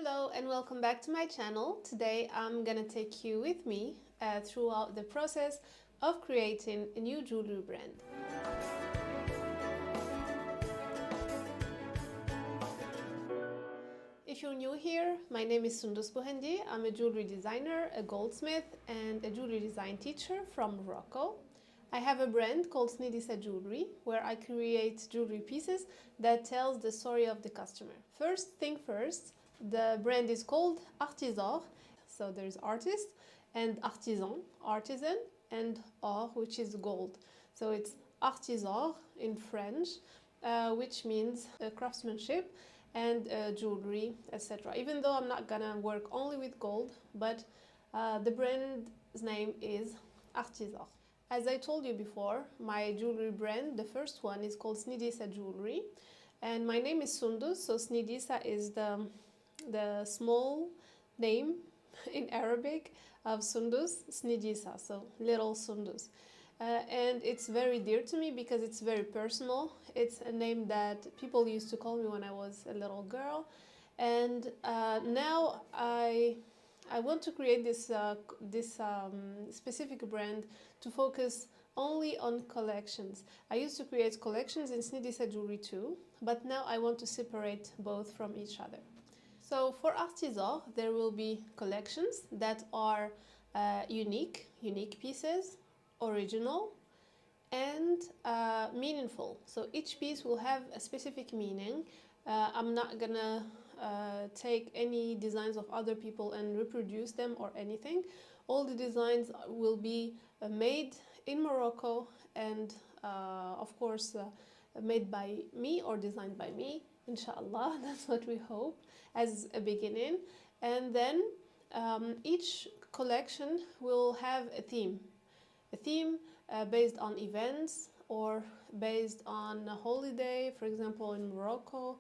Hello and welcome back to my channel. Today I'm gonna take you with me throughout the process of creating a new jewelry brand. If you're new here, my name is Sundus Bohendi. I'm a jewelry designer, a goldsmith, and a jewelry design teacher from Morocco. I have a brand called Snidisa Jewelry, where I create jewelry pieces that tells the story of the customer. First thing first, the brand is called Artis'or. So there's artist and artisan, artisan, and or, which is gold. So it's Artis'or in French, which means craftsmanship and jewelry, etc. Even though I'm not gonna work only with gold, but the brand's name is Artis'or. As I told you before, my jewelry brand, the first one, is called Snidisa Jewelry, and my name is Sundus. So Snidisa is the small name in Arabic of Sundus, Snidisa, so little Sundus. And it's very dear to me because it's very personal. It's a name that people used to call me when I was a little girl, and now I want to create this specific brand to focus only on collections. I used to create collections in Snidisa Jewelry too, but now I want to separate both from each other. So for Artis'or, there will be collections that are unique pieces, original, and meaningful. So each piece will have a specific meaning. I'm not gonna take any designs of other people and reproduce them or anything. All the designs will be made in Morocco and of course made by me or designed by me, inshallah. That's what we hope as a beginning. And then each collection will have a theme based on events or based on a holiday, for example in Morocco,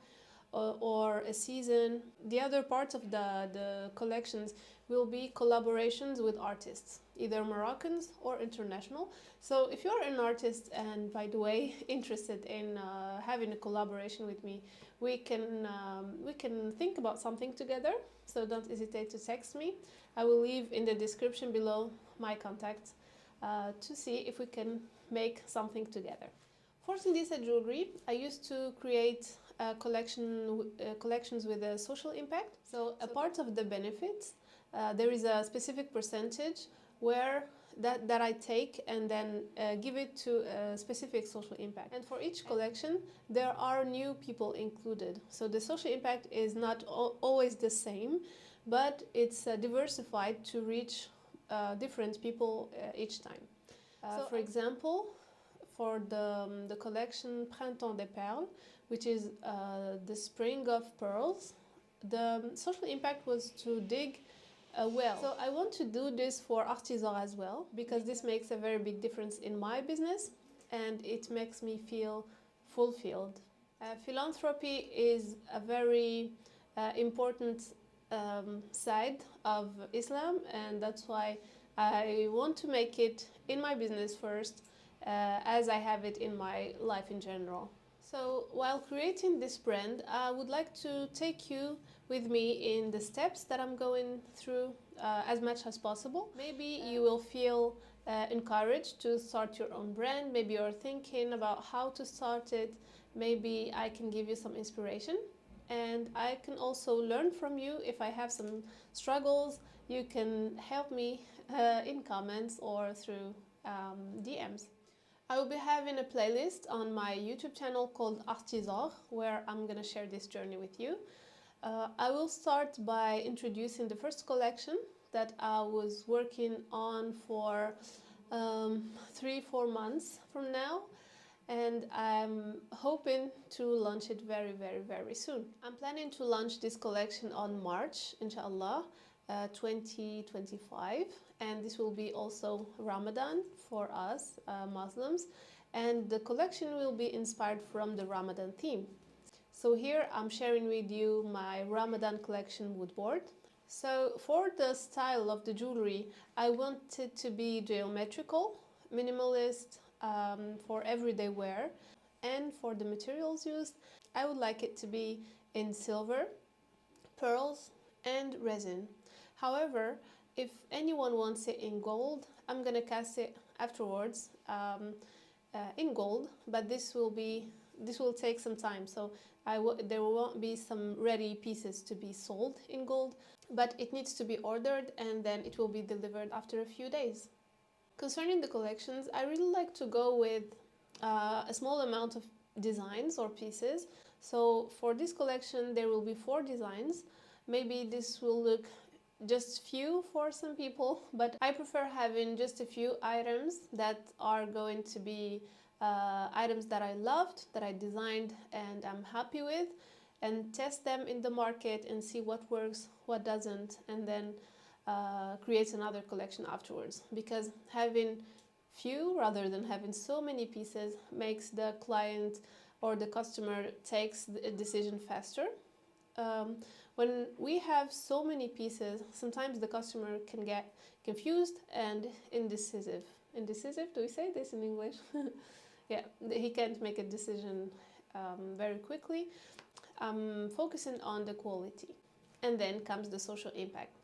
or a season. The other parts of the collections will be collaborations with artists, either Moroccans or international. So if you're an artist and, by the way, interested in having a collaboration with me, we can think about something together. So don't hesitate to text me. I will leave in the description below my contacts to see if we can make something together. For Snidisa Jewelry, I used to create collections with a social impact. So a part of the benefits, there is a specific percentage where that I take and then give it to a specific social impact. And for each collection, there are new people included. So the social impact is not always the same, but it's diversified to reach different people each time. For example, for the collection Printemps des Perles, which is the spring of pearls, the social impact was to dig a well. So I want to do this for Artis'or as well, because this makes a very big difference in my business and it makes me feel fulfilled. Philanthropy is a very important side of Islam, and that's why I want to make it in my business first, as I have it in my life in general. So while creating this brand, I would like to take you with me in the steps that I'm going through as much as possible. Maybe you will feel encouraged to start your own brand. Maybe you're thinking about how to start it. Maybe I can give you some inspiration. And I can also learn from you. If I have some struggles, you can help me in comments or through DMs. I will be having a playlist on my YouTube channel called Artis'or, where I'm going to share this journey with you. I will start by introducing the first collection that I was working on for 3-4 months from now, and I'm hoping to launch it very soon. I'm planning to launch this collection on March, inshallah, 2025, and this will be also Ramadan for us Muslims, and the collection will be inspired from the Ramadan theme. So here I'm sharing with you my Ramadan collection mood board. So for the style of the jewelry, I want it to be geometrical, minimalist, for everyday wear, and for the materials used, I would like it to be in silver, pearls, and resin. However, if anyone wants it in gold, I'm gonna cast it afterwards in gold, but this will take some time. So there won't be some ready pieces to be sold in gold, but it needs to be ordered and then it will be delivered after a few days. Concerning the collections, I really like to go with a small amount of designs or pieces. So for this collection, there will be 4 designs. Maybe this will look just few for some people, but I prefer having just a few items that are going to be items that I loved, that I designed and I'm happy with, and test them in the market and see what works, what doesn't, and then create another collection afterwards. Because having few rather than having so many pieces makes the client or the customer takes a decision faster. When we have so many pieces, sometimes the customer can get confused and indecisive. Indecisive? Do we say this in English? Yeah, he can't make a decision very quickly. I'm focusing on the quality. And then comes the social impact.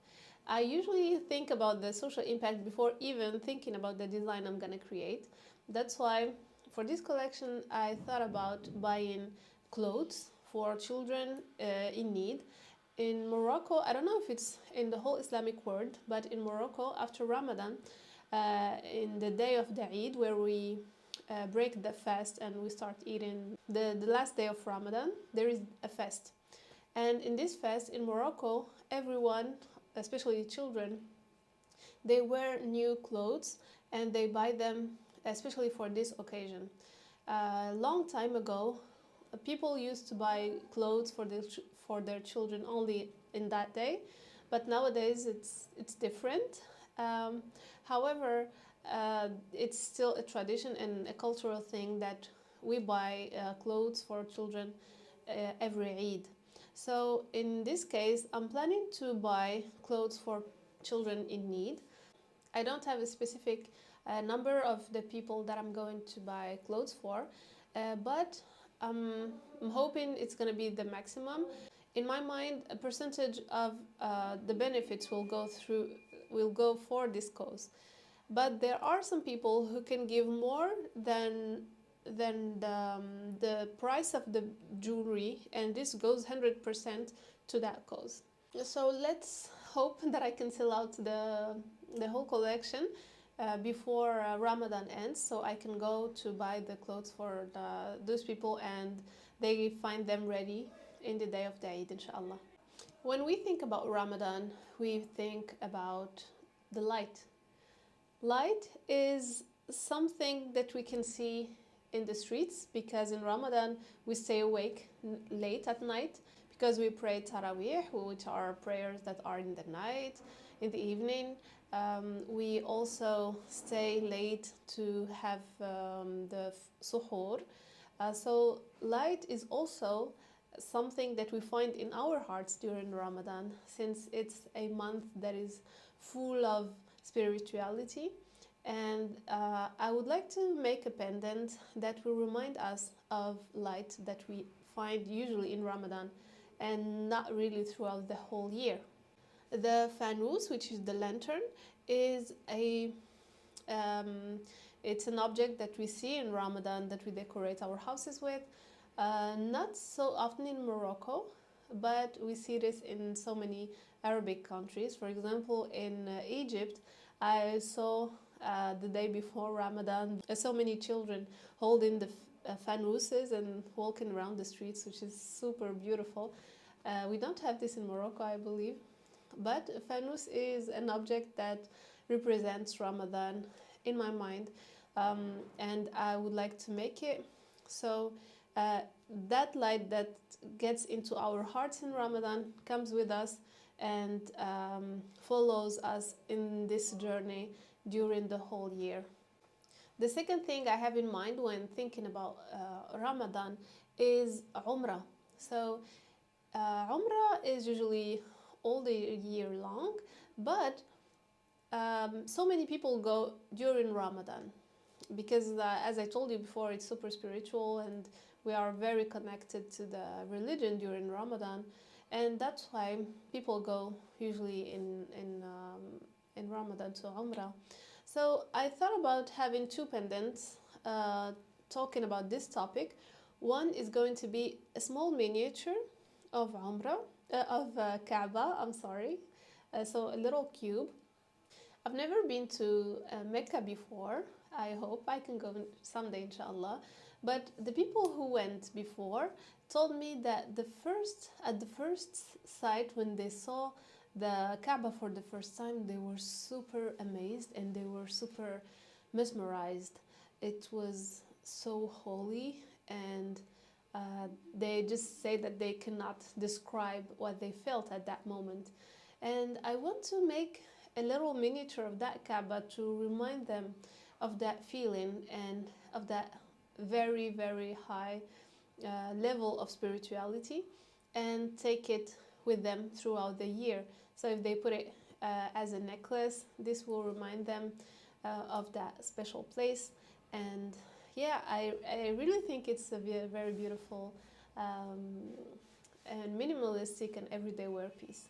I usually think about the social impact before even thinking about the design I'm gonna create. That's why for this collection I thought about buying clothes for children in need. In Morocco, I don't know if it's in the whole Islamic world, but in Morocco, after Ramadan, in the day of the Eid, where we break the fast and we start eating the last day of Ramadan, there is a fast. And in this fast in Morocco, everyone, especially children, they wear new clothes and they buy them especially for this occasion. A long time ago, people used to buy clothes for their children only in that day, but nowadays it's different. However, it's still a tradition and a cultural thing that we buy clothes for children every Eid. So in this case, I'm planning to buy clothes for children in need. I don't have a specific number of the people that I'm going to buy clothes for, but I'm hoping it's going to be the maximum. In my mind, a percentage of the benefits will go for this cause. But there are some people who can give more than the price of the jewelry, and this goes 100% to that cause. So let's hope that I can sell out the whole collection before Ramadan ends, so I can go to buy the clothes for those people and they find them ready in the day of the Eid, inshallah. When we think about Ramadan, we think about the light. Light is something that we can see in the streets, because in Ramadan we stay awake late at night because we pray Tarawih, which are prayers that are in the night, in the evening. We also stay late to have the suhoor. So light is also something that we find in our hearts during Ramadan, since it's a month that is full of spirituality. And I would like to make a pendant that will remind us of light that we find usually in Ramadan and not really throughout the whole year. The Fanus, which is the lantern, is it's an object that we see in Ramadan that we decorate our houses with. Not so often in Morocco, but we see this in so many Arabic countries. For example, in Egypt, I saw the day before Ramadan so many children holding the fanuses and walking around the streets, which is super beautiful. We don't have this in Morocco, I believe, but a fanus is an object that represents Ramadan in my mind, and I would like to make it so that light that gets into our hearts in Ramadan comes with us and follows us in this journey during the whole year. The second thing I have in mind when thinking about Ramadan is Umrah. So Umrah is usually all the year long, but so many people go during Ramadan because as I told you before, it's super spiritual and we are very connected to the religion during Ramadan. and that's why people go usually in Ramadan to Umrah. So I thought about having two pendants talking about this topic. One is going to be a small miniature of Umrah, of Kaaba, I'm sorry. So a little cube. I've never been to Mecca before. I hope I can go someday, inshallah. But the people who went before told me that at the first sight, when they saw the Kaaba for the first time, they were super amazed and they were super mesmerized. It was so holy, and they just say that they cannot describe what they felt at that moment. And I want to make a little miniature of that Kaaba to remind them of that feeling and of that very, very high level of spirituality, and take it with them throughout the year. So if they put it as a necklace, this will remind them of that special place. And yeah, I really think it's a very beautiful and minimalistic and everyday wear piece.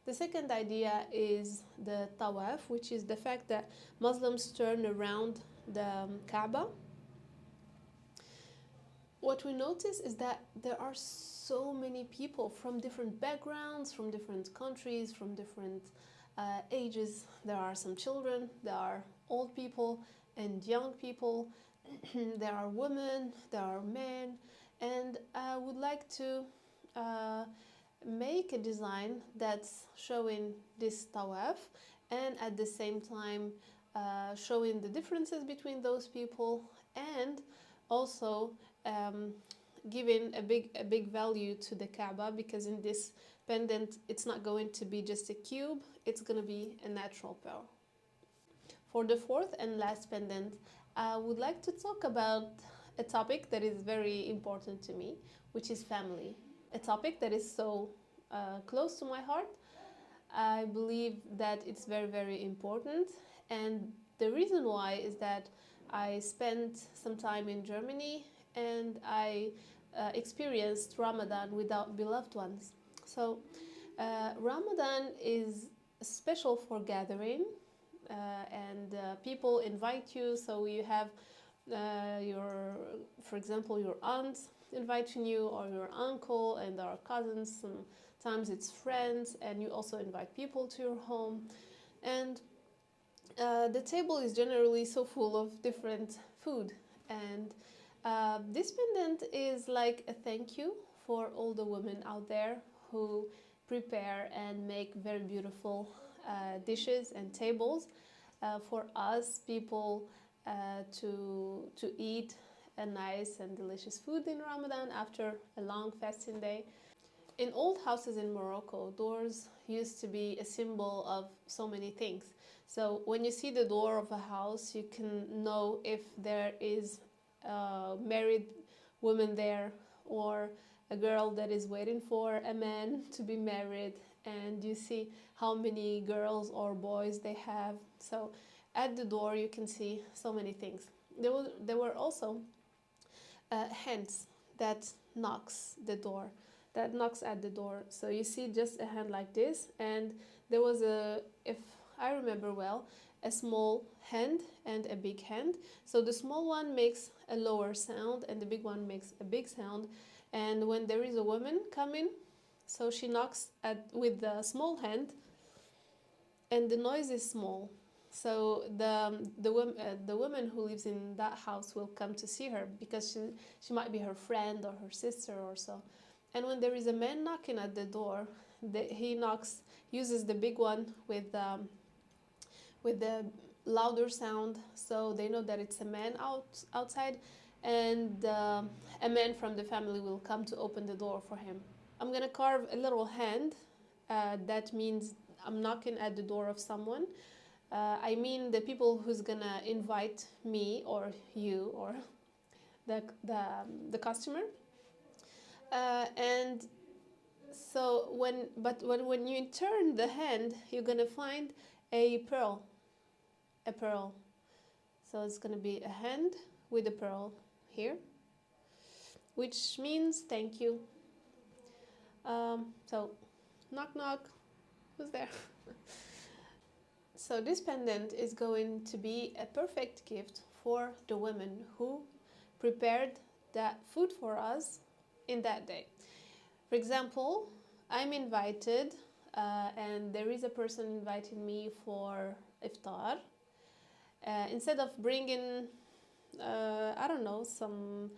The second idea is the Tawaf, which is the fact that Muslims turn around the Kaaba. What we notice is that there are so many people from different backgrounds, from different countries, from different ages. There are some children, there are old people and young people, there are women, there are men, and I would like to make a design that's showing this Tawaf, and at the same time showing the differences between those people, and also giving a big value to the Kaaba, because in this pendant it's not going to be just a cube, it's going to be a natural pearl. For the fourth and last pendant, I would like to talk about a topic that is very important to me, which is family. A topic that is so close to my heart. I believe that it's very, very important, and the reason why is that I spent some time in Germany and I experienced Ramadan without beloved ones. So Ramadan is special for gathering, and people invite you. So you have for example, your aunt inviting you, or your uncle, and our cousins. Sometimes it's friends, and you also invite people to your home. And the table is generally so full of different food, and this pendant is like a thank you for all the women out there who prepare and make very beautiful dishes and tables for us people to eat a nice and delicious food in Ramadan after a long fasting day. In old houses in Morocco, doors used to be a symbol of so many things. So when you see the door of a house, you can know if there is a married woman there, or a girl that is waiting for a man to be married, and you see how many girls or boys they have. So at the door you can see so many things. There were also hands that knocks at the door. So you see just a hand like this, and there was if I remember well, a small hand and a big hand. So the small one makes a lower sound and the big one makes a big sound. And when there is a woman coming, so she knocks with the small hand, and the noise is small. So the woman who lives in that house will come to see her, because she might be her friend or her sister or so. And when there is a man knocking at the door, he uses the big one with the louder sound, so they know that it's a man outside, and a man from the family will come to open the door for him. I'm gonna carve a little hand. That means I'm knocking at the door of someone. I mean the people who's gonna invite me or you or the customer. And so when you turn the hand, you're gonna find a pearl. So it's gonna be a hand with a pearl here, which means thank you. So, knock knock, who's there? So this pendant is going to be a perfect gift for the women who prepared that food for us in that day. For example, I'm invited and there is a person inviting me for iftar. Instead of bringing, I don't know, some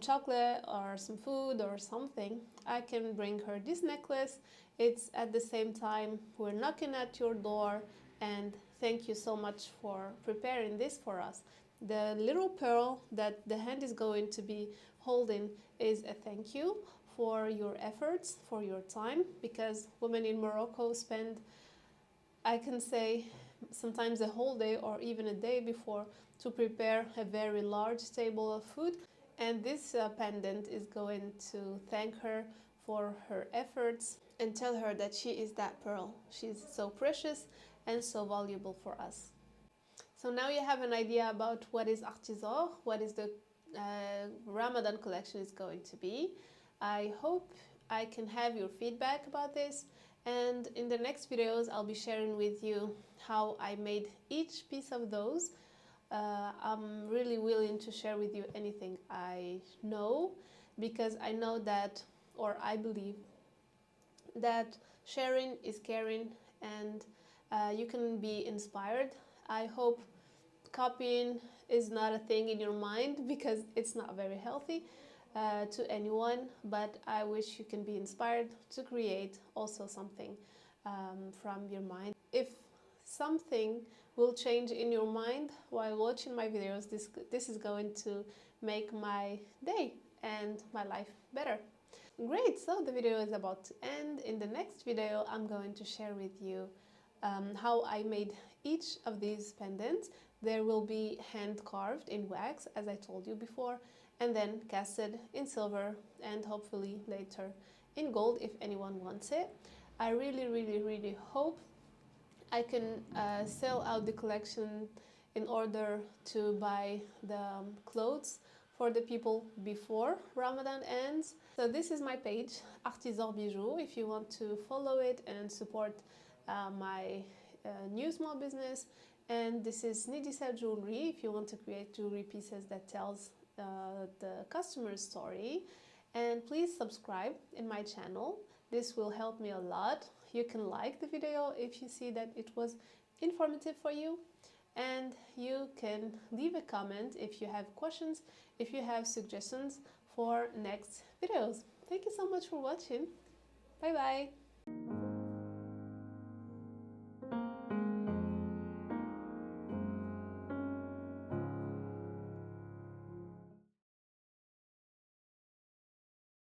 chocolate or some food or something, I can bring her this necklace. It's at the same time we're knocking at your door, and thank you so much for preparing this for us. The little pearl that the hand is going to be holding is a thank you for your efforts, for your time, because women in Morocco spend, I can say, sometimes a whole day or even a day before to prepare a very large table of food. And this pendant is going to thank her for her efforts and tell her that she is that pearl. She's so precious and so valuable for us. So now you have an idea about what is Artis'or, what is the Ramadan collection is going to be. I hope I can have your feedback about this, and in the next videos I'll be sharing with you how I made each piece of those. I'm really willing to share with you anything I know, because I know that, or I believe that sharing is caring, and you can be inspired. I hope copying is not a thing in your mind, because it's not very healthy to anyone, but I wish you can be inspired to create also something from your mind. If something will change in your mind while watching my videos, this is going to make my day and my life better. Great, so the video is about to end. In the next video I'm going to share with you how I made each of these pendants. There will be hand carved in wax, as I told you before, and then casted in silver, and hopefully later in gold if anyone wants it. I really hope I can sell out the collection in order to buy the clothes for the people before Ramadan ends. So this is my page, Artis'or Bijoux, if you want to follow it and support my new small business. And this is Nidisa Jewelry, if you want to create jewelry pieces that tells the customer's story. And please subscribe in my channel. This will help me a lot. You can like the video if you see that it was informative for you, and you can leave a comment if you have questions, if you have suggestions for next videos. Thank you so much for watching. Bye bye.